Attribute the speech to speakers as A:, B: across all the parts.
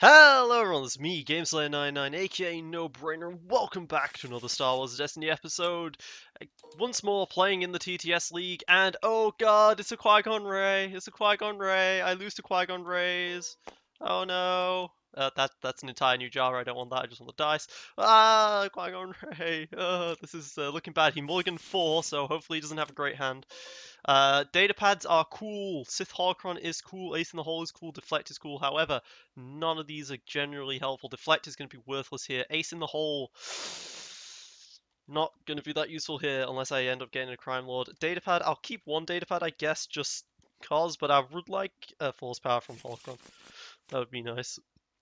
A: Hello everyone, it's me, GameSlayer99, aka No Brainer. Welcome back to another Star Wars Destiny episode. Once more playing in the TTS League, and oh god, it's a Qui-gon Ray. It's a Qui-gon Ray. I lose to Qui-gon Rays. Oh no. That's an entire new jar. I don't want that. I just want the dice. Ah, Qui-gon Ray. This is looking bad. He mulliganed 4, so hopefully he doesn't have a great hand. Data pads are cool. Sith Holocron is cool. Ace in the Hole is cool. Deflect is cool. However, none of these are generally helpful. Deflect is going to be worthless here. Ace in the Hole, not going to be that useful here unless I end up getting a Crime Lord. Datapad, I'll keep one datapad, I guess, just cause, but I would like a Force Power from Holocron. That would be nice.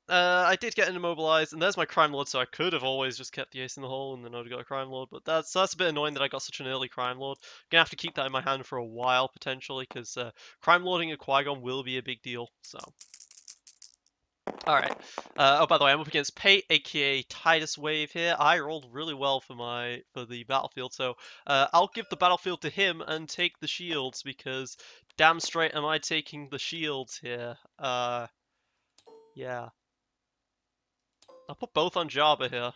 A: I did get an immobilized, and there's my Crime Lord, so I could have always just kept the Ace in the Hole, and then I would have got a Crime Lord, but that's a bit annoying that I got such an early Crime Lord. Gonna have to keep that in my hand for a while, potentially, because Crime Lording a Qui-Gon will be a big deal, so. Alright. Oh, by the way, I'm up against Pate, aka Titus Wave here. I rolled really well for the battlefield, so I'll give the battlefield to him and take the shields, because damn straight am I taking the shields here. Yeah. I'll put both on Jabba here.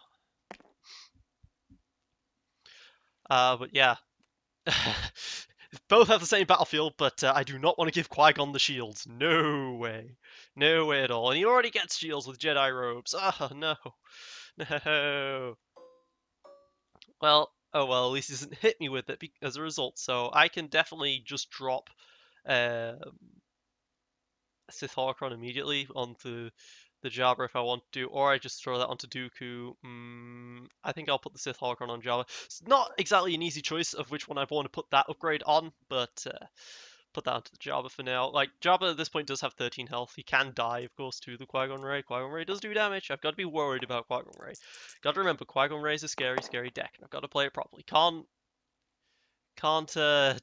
A: But yeah. Both have the same battlefield, but I do not want to give Qui-Gon the shields. No way. No way at all. And he already gets shields with Jedi robes. Oh, no. No. Well, oh well, at least he doesn't hit me with it as a result, so I can definitely just drop um, Sith Holocron immediately onto the Jabba if I want to, or I just throw that onto Dooku. I think I'll put the Sith Holocron on Jabba. It's not exactly an easy choice of which one I want to put that upgrade on, but put that onto the Jabba for now. Like, Jabba at this point does have 13 health. He can die, of course, to the Qui-Gon Ray. Qui-Gon Ray does do damage. I've got to be worried about Qui-Gon Ray. Got to remember, Qui-Gon Ray is a scary, scary deck, and I've got to play it properly. Can't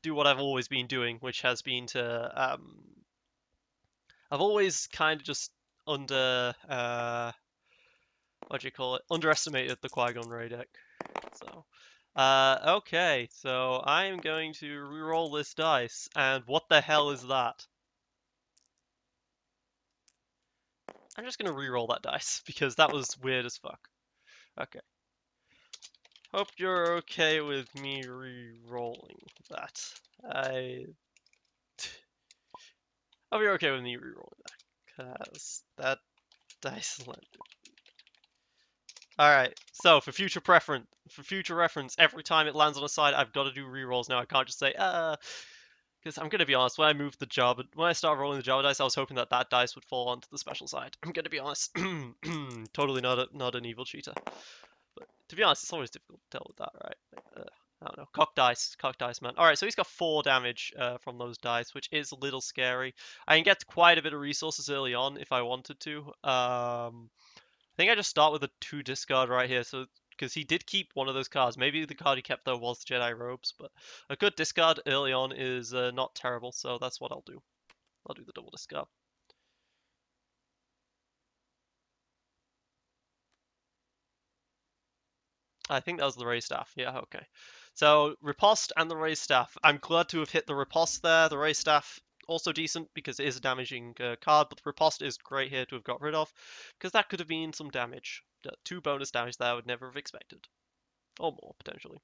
A: do what I've always been doing, which has been to I've always kind of just what do you call it? Underestimated the Qui-Gon Ray deck. So, okay, so I'm going to re-roll this dice, and what the hell is that? I'm just gonna re-roll that dice because that was weird as fuck. Okay. Hope you're okay with me re-rolling that. I hope you're okay with me re-rolling that, cause that dice landed. Alright, so for future reference, every time it lands on a side, I've got to do re-rolls now. I can't just say, because I'm gonna be honest, when I started rolling the Java dice, I was hoping that that dice would fall onto the special side. I'm gonna be honest, totally not an evil cheater. But to be honest, it's always difficult to tell with that, right? I don't know. Cock dice, man. Alright, so he's got 4 damage from those dice, which is a little scary. I can get quite a bit of resources early on if I wanted to. I think I just start with a 2 discard right here, so because he did keep one of those cards. Maybe the card he kept though was the Jedi robes, but a good discard early on is not terrible, so that's what I'll do. I'll do the double discard. I think that was the raised staff. Yeah, okay. So riposte and the raised staff. I'm glad to have hit the riposte there. The raised staff also decent because it is a damaging card, but the riposte is great here to have got rid of because that could have been some damage. 2 bonus damage that I would never have expected, or more potentially.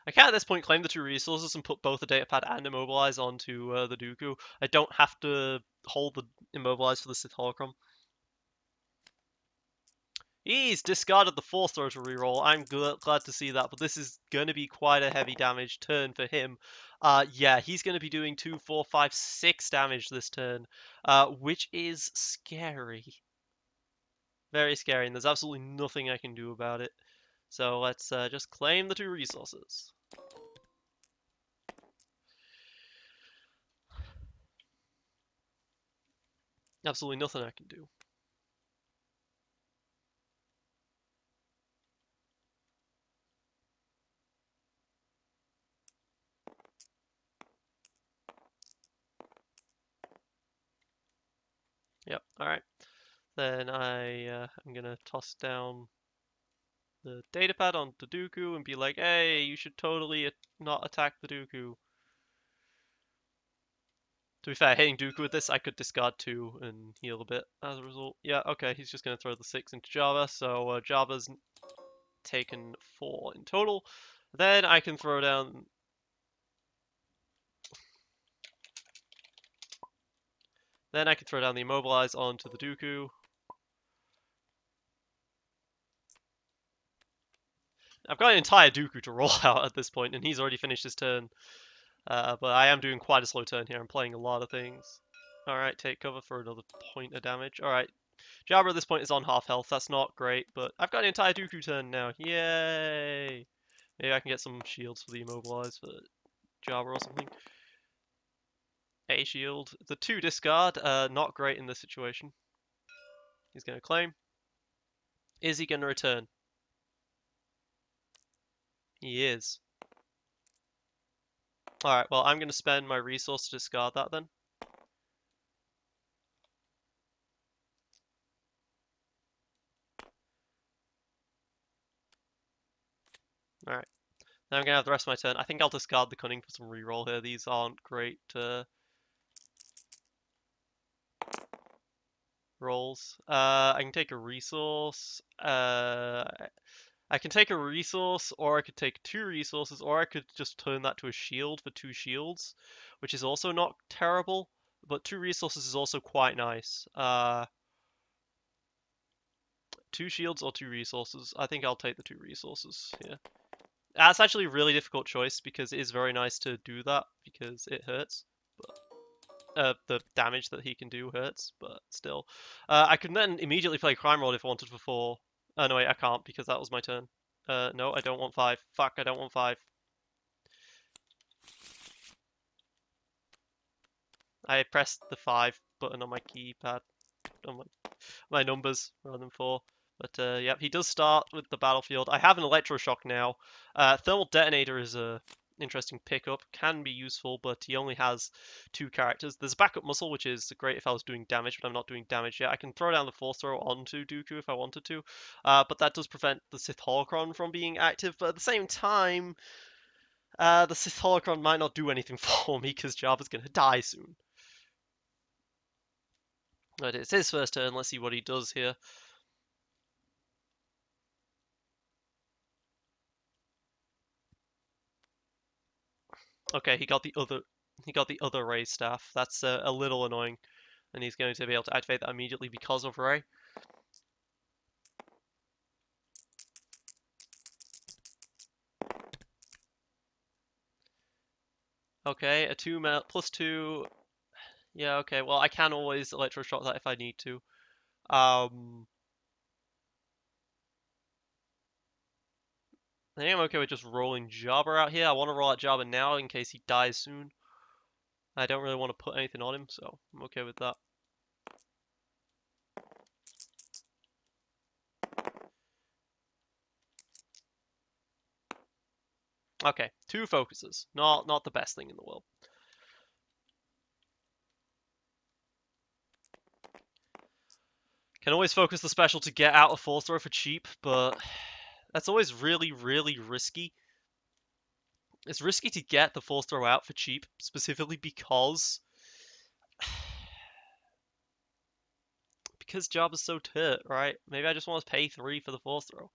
A: I can at this point claim the 2 resources and put both the datapad and immobilize onto the Dooku. I don't have to hold the immobilize for the Sith Holocron. He's discarded the Force Throw to reroll. I'm glad to see that, but this is going to be quite a heavy damage turn for him. Yeah, he's going to be doing 2, 4, 5, 6 damage this turn, which is scary. Very scary, and there's absolutely nothing I can do about it. So let's just claim the 2 resources. Absolutely nothing I can do. Yep, alright. Then I'm gonna toss down the datapad onto Dooku and be like, hey, you should totally not attack the Dooku. To be fair, hitting Dooku with this, I could discard 2 and heal a bit as a result. Yeah, okay, he's just going to throw the 6 into Jabba, so Jabba's taken 4 in total. Then I can throw down... Then I can throw down the Immobilize onto the Dooku. I've got an entire Dooku to roll out at this point, and he's already finished his turn. But I am doing quite a slow turn here. I'm playing a lot of things. Alright, take cover for another point of damage. Alright, Jabba at this point is on half health. That's not great, but I've got an entire Dooku turn now. Yay! Maybe I can get some shields for the Immobilize for Jabba or something. A shield. The 2 discard, not great in this situation. He's going to claim. Is he going to return? He is. Alright, well, I'm going to spend my resource to discard that then. Alright. Now I'm going to have the rest of my turn. I think I'll discard the Cunning for some reroll here. These aren't great rolls. I can take a resource. I can take a resource, or I could take 2 resources, or I could just turn that to a shield for 2 shields, which is also not terrible, but 2 resources is also quite nice. 2 shields or 2 resources. I think I'll take the 2 resources here. That's actually a really difficult choice because it is very nice to do that because it hurts. But the damage that he can do hurts, but still. I can then immediately play Crime Lord if I wanted for 4. No wait, I can't because that was my turn. No, I don't want 5. Fuck, I don't want 5. I pressed the 5 button on my keypad, on my numbers rather than 4. But yep, he does start with the battlefield. I have an electroshock now. Thermal detonator is a interesting pickup, can be useful, but he only has 2 characters. There's backup muscle, which is great if I was doing damage, but I'm not doing damage yet. I can throw down the force throw onto Dooku if I wanted to, but that does prevent the Sith Holocron from being active. But at the same time, the Sith Holocron might not do anything for me because Jabba's gonna die soon. But it's his first turn. Let's see what he does here. Okay, he got the other Ray staff. That's a little annoying, and he's going to be able to activate that immediately because of Ray. Okay, a 2 plus 2. Yeah, okay. Well, I can always electroshock that if I need to. I think I'm okay with just rolling Jabba out here. I want to roll out Jabba now in case he dies soon. I don't really want to put anything on him, so I'm okay with that. Okay, 2 focuses. Not the best thing in the world. Can always focus the special to get out a force throw for cheap, but that's always really, really risky. It's risky to get the force throw out for cheap, specifically because Jabba's so tit, right? Maybe I just want to pay 3 for the force throw.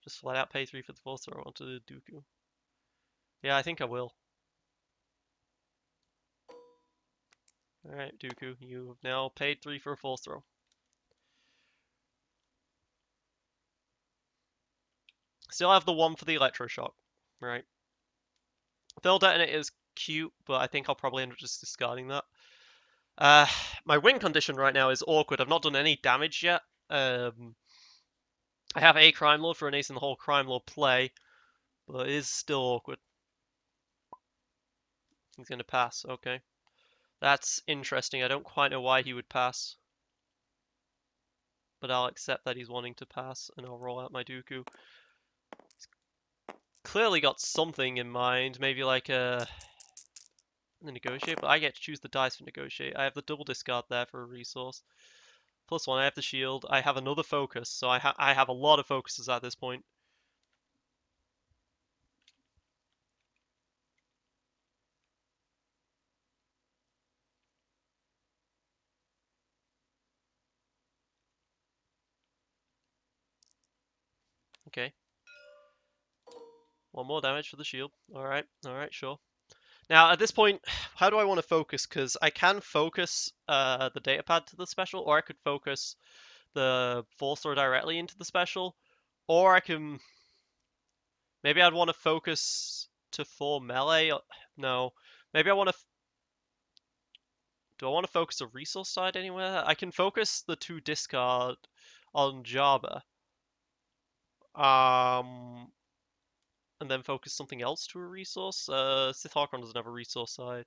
A: Just flat out pay 3 for the force throw onto the Dooku. Yeah, I think I will. Alright, Dooku, you have now paid 3 for a force throw. Still have the 1 for the electroshock, right? Thermal detonator is cute, but I think I'll probably end up just discarding that. My win condition right now is awkward. I've not done any damage yet. I have a Crime Lord for an ace in the whole Crime Lord play, but it is still awkward. He's going to pass, okay. That's interesting. I don't quite know why he would pass. But I'll accept that he's wanting to pass, and I'll roll out my Dooku. He's clearly got something in mind, maybe like a negotiate, but I get to choose the dice for negotiate. I have the double discard there for a resource. Plus 1, I have the shield. I have another focus, so I have a lot of focuses at this point. Okay. One more damage for the shield. Alright, sure. Now, at this point, how do I want to focus? Because I can focus the datapad to the special, or I could focus the force throw directly into the special, or I can... Maybe I'd want to focus to 4 melee. No. Maybe I want to... Do I want to focus a resource side anywhere? I can focus the 2 discard on Jabba. And then focus something else to a resource. Sith Harkon doesn't have a resource side.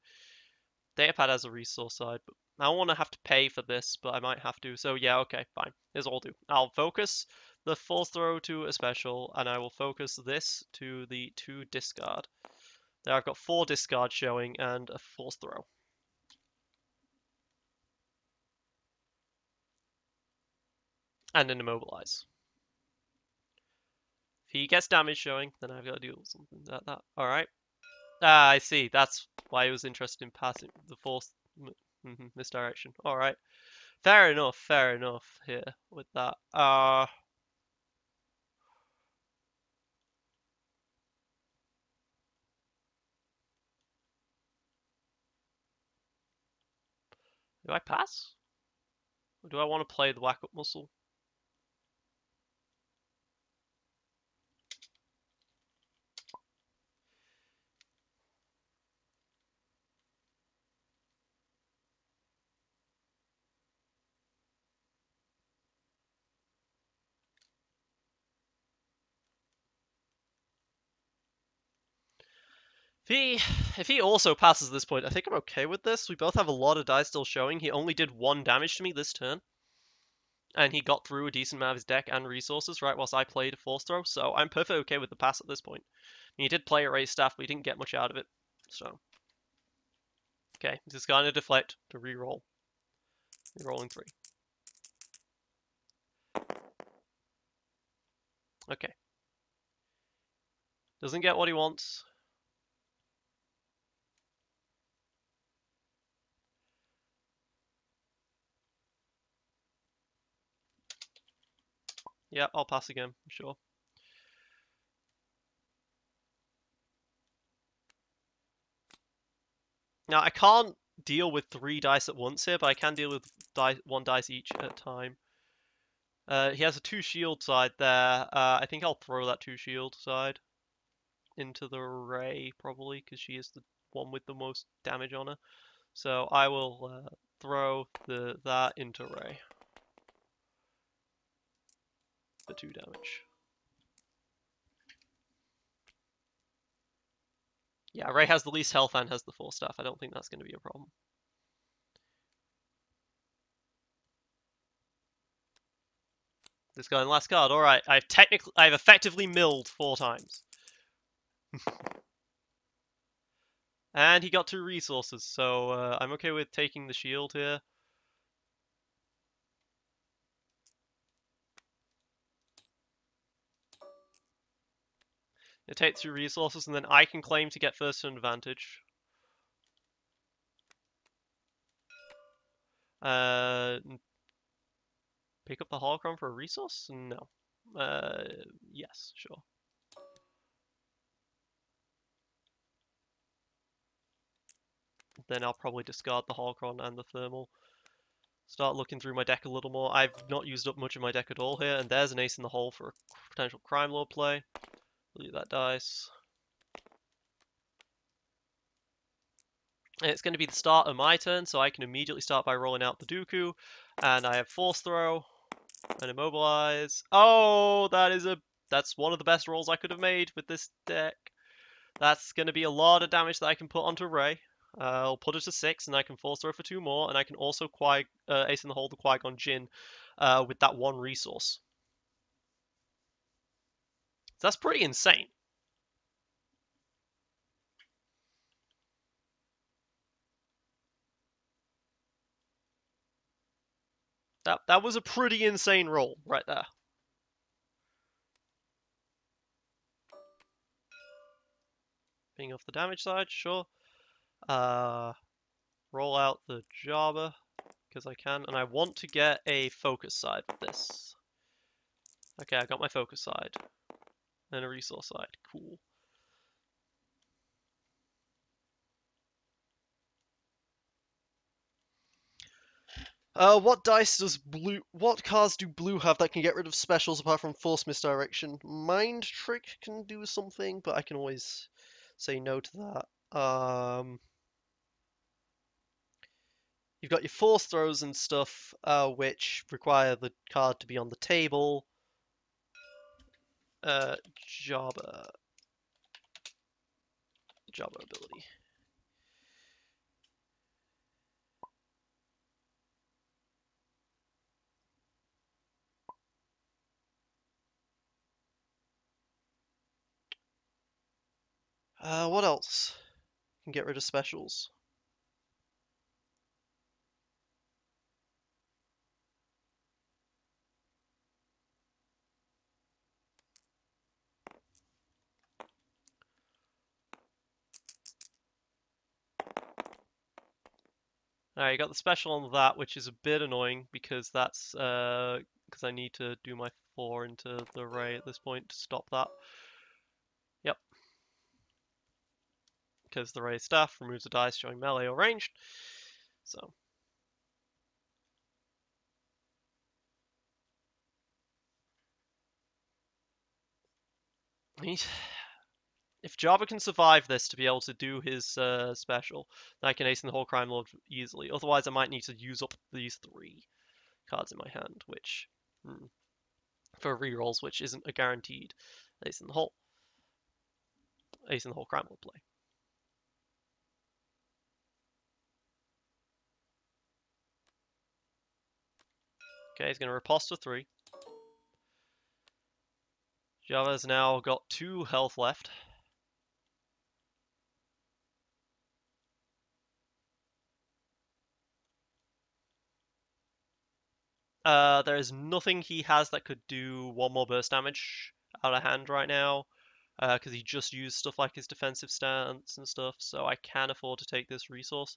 A: Datapad has a resource side, but I don't want to have to pay for this, but I might have to. So yeah, okay, fine. Here's what I'll do. I'll focus the force throw to a special, and I will focus this to the 2 discard. There I've got 4 discard showing and a force throw. And an immobilize. If he gets damage showing, then I've got to deal with something like that. Alright. Ah, I see. That's why he was interested in passing the force misdirection. Alright. Fair enough here with that. Do I pass? Or do I want to play the whack-up muscle? If he also passes this point, I think I'm okay with this. We both have a lot of dice still showing. He only did 1 damage to me this turn. And he got through a decent amount of his deck and resources, right, whilst I played a force throw. So I'm perfectly okay with the pass at this point. He did play a raised staff, but he didn't get much out of it. So, okay, just going to deflect to re-roll. Re-rolling 3. Okay. Doesn't get what he wants. Yeah, I'll pass again, sure. Now, I can't deal with 3 dice at once here, but I can deal with 1 dice each at a time. He has a 2 shield side there. I think I'll throw that 2 shield side into the Ray, probably, because she is the one with the most damage on her. So I will throw that into Ray for 2 damage. Yeah, Ray has the least health and has the 4 staff. I don't think that's going to be a problem. This guy in last card. All right, I've effectively milled 4 times. And he got 2 resources, so I'm okay with taking the shield here. It takes 2 resources, and then I can claim to get first turn advantage. Pick up the holocron for a resource? No. Yes, sure. Then I'll probably discard the holocron and the thermal. Start looking through my deck a little more. I've not used up much of my deck at all here, and there's an ace in the hole for a potential crime lord play. Leave that dice. And it's going to be the start of my turn, so I can immediately start by rolling out the Dooku. And I have Force Throw and Immobilize. Oh, that's one of the best rolls I could have made with this deck. That's going to be a lot of damage that I can put onto Rey. I'll put it to 6, and I can Force Throw for 2 more, and I can also Ace in the Hole the Qui-Gon Jinn with that 1 resource. So that's pretty insane. That was a pretty insane roll right there. Being off the damage side, sure. Roll out the Jabba, because I can, and I want to get a focus side with this. Okay, I got my focus side. And a resource side. Cool. What dice does blue... What cards do blue have that can get rid of specials apart from Force Misdirection? Mind Trick can do something, but I can always say no to that. You've got your Force Throws and stuff, which require the card to be on the table. Jobber. Jobber ability. What else can get rid of specials? Alright, you got the special on that, which is a bit annoying because that's because I need to do my 4 into the ray at this point to stop that. Yep. Because the ray staff removes a dice showing melee or ranged. So. If Java can survive this to be able to do his special, then I can ace in the whole Crime Lord easily. Otherwise, I might need to use up these 3 cards in my hand, which for rerolls, which isn't a guaranteed ace in the whole Crime Lord play. Okay, he's going to riposte for 3. Java's now got 2 health left. There is nothing he has that could do 1 more burst damage out of hand right now, because he just used stuff like his defensive stance and stuff, so I can afford to take this resource.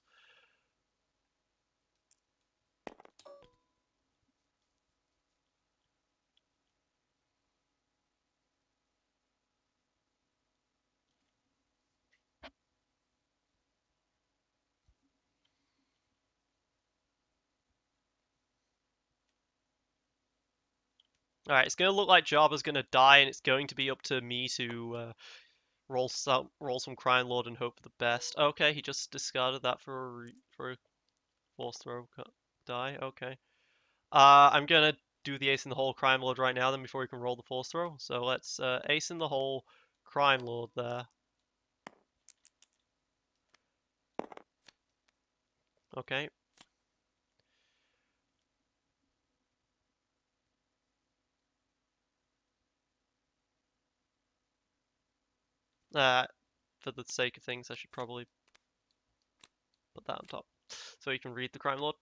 A: Alright, it's going to look like Jabba's going to die, and it's going to be up to me to roll some Crime Lord and hope for the best. Okay, he just discarded that for a Force Throw die. Okay. I'm going to do the Ace in the Hole Crime Lord right now then before we can roll the Force Throw. So let's Ace in the Hole Crime Lord there. Okay. For the sake of things, I should probably put that on top so you can read the Crime Lord.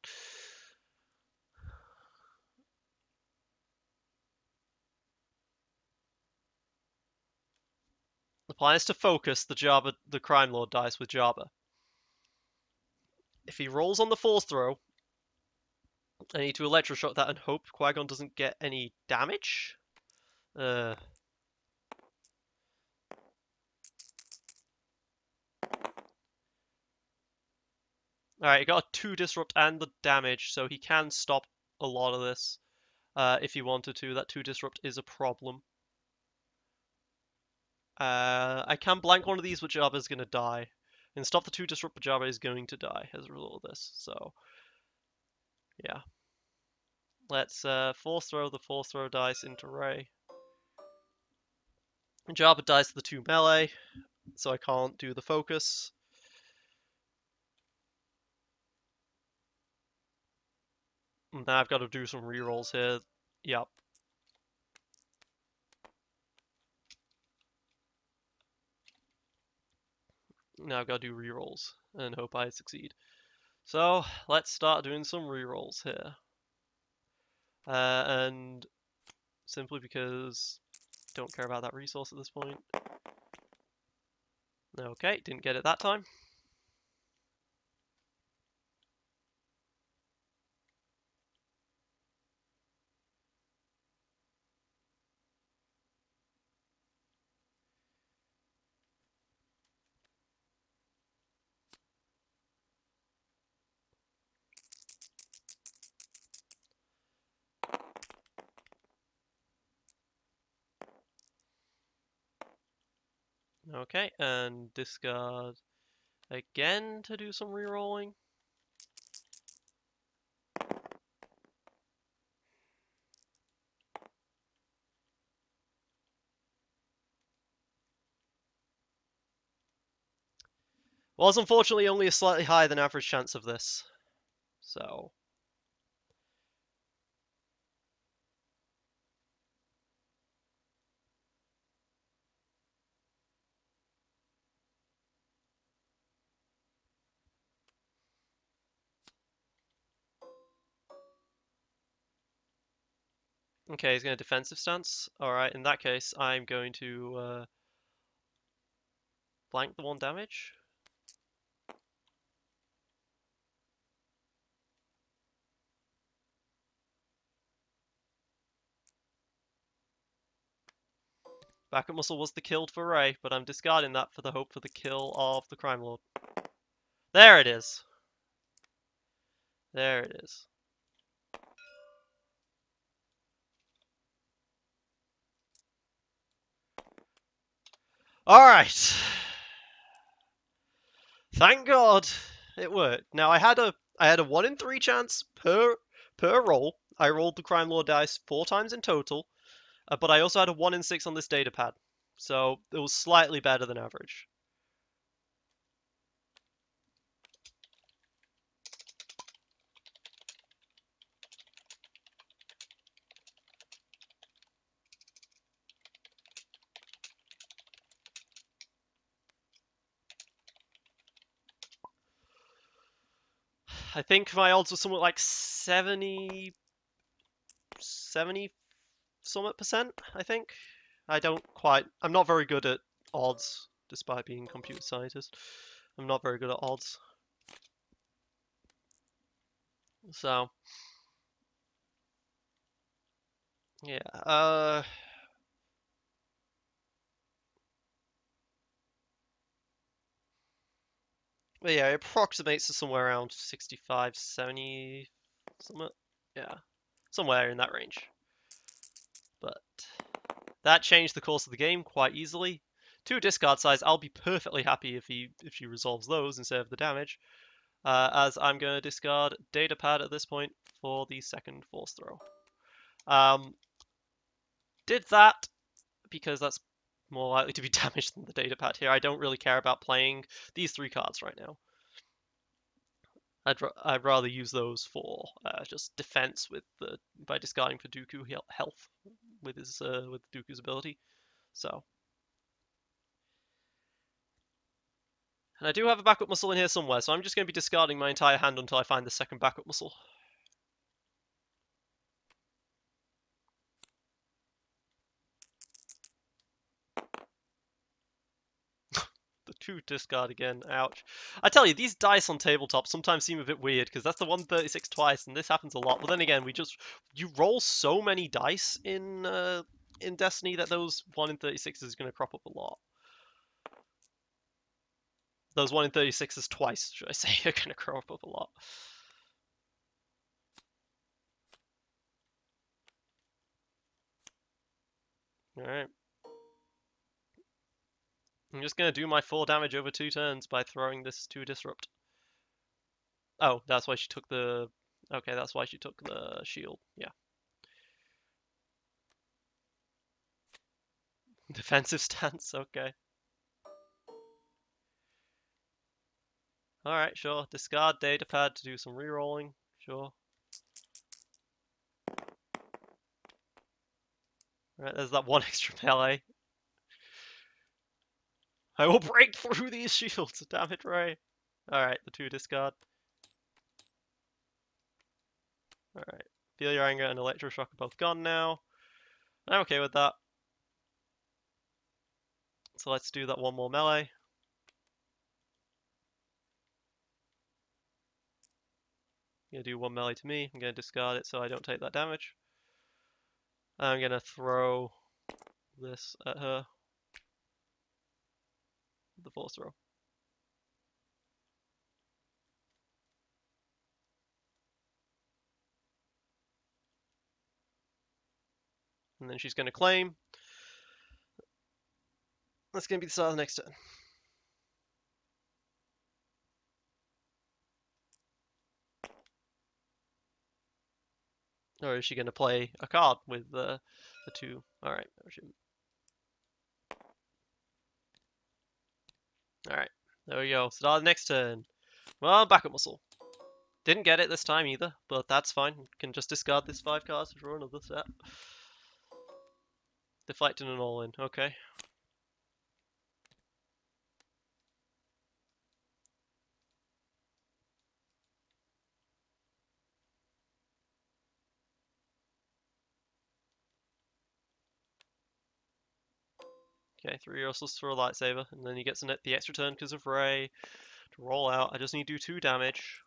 A: The plan is to focus the Crime Lord dice with Jabba. If he rolls on the Force Throw, I need to electroshock that and hope Qui-Gon doesn't get any damage. Alright, he got a 2 disrupt and the damage, so he can stop a lot of this if he wanted to. That 2 disrupt is a problem. I can blank one of these, but Jabba's going to die. And stop the 2 disrupt, but Jabba is going to die as a result of this. So, yeah. Let's Force Throw the Force Throw dice into Rey. Jabba dies to the 2 melee, so I can't do the focus. And now I've got to do some rerolls here. Yep. Now I've got to do rerolls and hope I succeed. So let's start doing some rerolls here. And simply because I don't care about that resource at this point. Okay, didn't get it that time. Okay, and discard again to do some rerolling. Was unfortunately only a slightly higher than average chance of this. So. Okay, he's going to defensive stance. Alright, in that case, I'm going to blank the 1 damage. Backup muscle was the kill for Ray, but I'm discarding that for the hope for the kill of the Crime Lord. There it is! There it is. Alright! Thank God it worked. Now I had a 1 in 3 chance per roll. I rolled the Crime Lord dice 4 times in total, but I also had a 1 in 6 on this data pad. So it was slightly better than average. I think my odds were somewhat like 70 somewhat percent, I think. I'm not very good at odds, despite being a computer scientist. I'm not very good at odds. So, yeah, but yeah, it approximates to somewhere around 65, 70, somewhat. Yeah, somewhere in that range. But that changed the course of the game quite easily. 2 discard size, I'll be perfectly happy if she resolves those instead of the damage. As I'm going to discard data pad at this point for the second force throw. Did that because that's more likely to be damaged than the data pad here. I don't really care about playing these 3 cards right now. I'd rather use those for just defense by discarding for Dooku health with Dooku's ability. So, and I do have a backup muscle in here somewhere, so I'm just going to be discarding my entire hand until I find the second backup muscle. The 2 discard again. Ouch. I tell you, these dice on tabletop sometimes seem a bit weird because that's the 136 twice, and this happens a lot. But then again, you roll so many dice in Destiny that those 1 in 36 is going to crop up a lot. Those 1 in 36s twice, should I say, are going to crop up a lot. Alright. I'm just going to do my 4 damage over 2 turns by throwing this to disrupt. Oh, that's why she took the... Okay, that's why she took the shield. Yeah. Defensive stance, okay. Alright, sure. Discard datapad to do some rerolling. Sure. Alright, there's that 1 extra melee. I will break through these shields, damn it, Ray. Alright, the 2 discard. Alright. Feel your anger and electroshock are both gone now. I'm okay with that. So let's do that 1 more melee. I'm gonna do 1 melee to me. I'm gonna discard it so I don't take that damage. I'm gonna throw this at her. The force throw. And then she's gonna claim. That's gonna be the start of the next turn. Or is she gonna play a card with the two? Alright. Alright. There we go. Start of the next turn. Well, backup muscle. Didn't get it this time either, but that's fine. Can just discard this 5 cards to draw another set. Deflecting and all in. Okay. Okay, 3 Ursuls for a lightsaber, and then he gets the extra turn because of Ray to roll out. I just need to do 2 damage.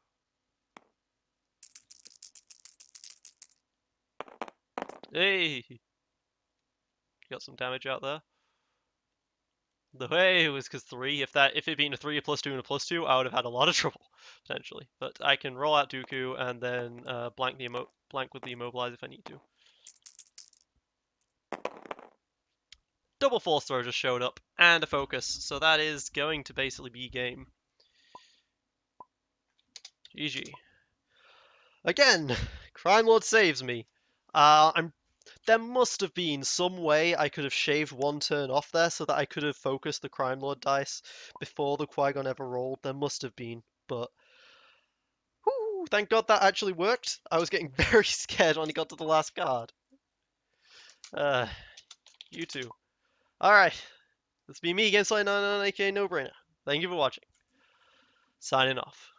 A: Hey! Got some damage out there. The way it was because 3. If it had been a 3, a +2, and a +2, I would have had a lot of trouble potentially. But I can roll out Dooku and then blank with the immobilize if I need to. Double force throw just showed up and a focus, so that is going to basically be game. GG. Again, Crime Lord saves me. There must have been some way I could have shaved 1 turn off there so that I could have focused the Crime Lord dice before the Qui-Gon ever rolled. There must have been, but whew, thank God that actually worked. I was getting very scared when he got to the last card. You two. Alright, this has been me against qui-gon, aka No Brainer. Thank you for watching. Signing off.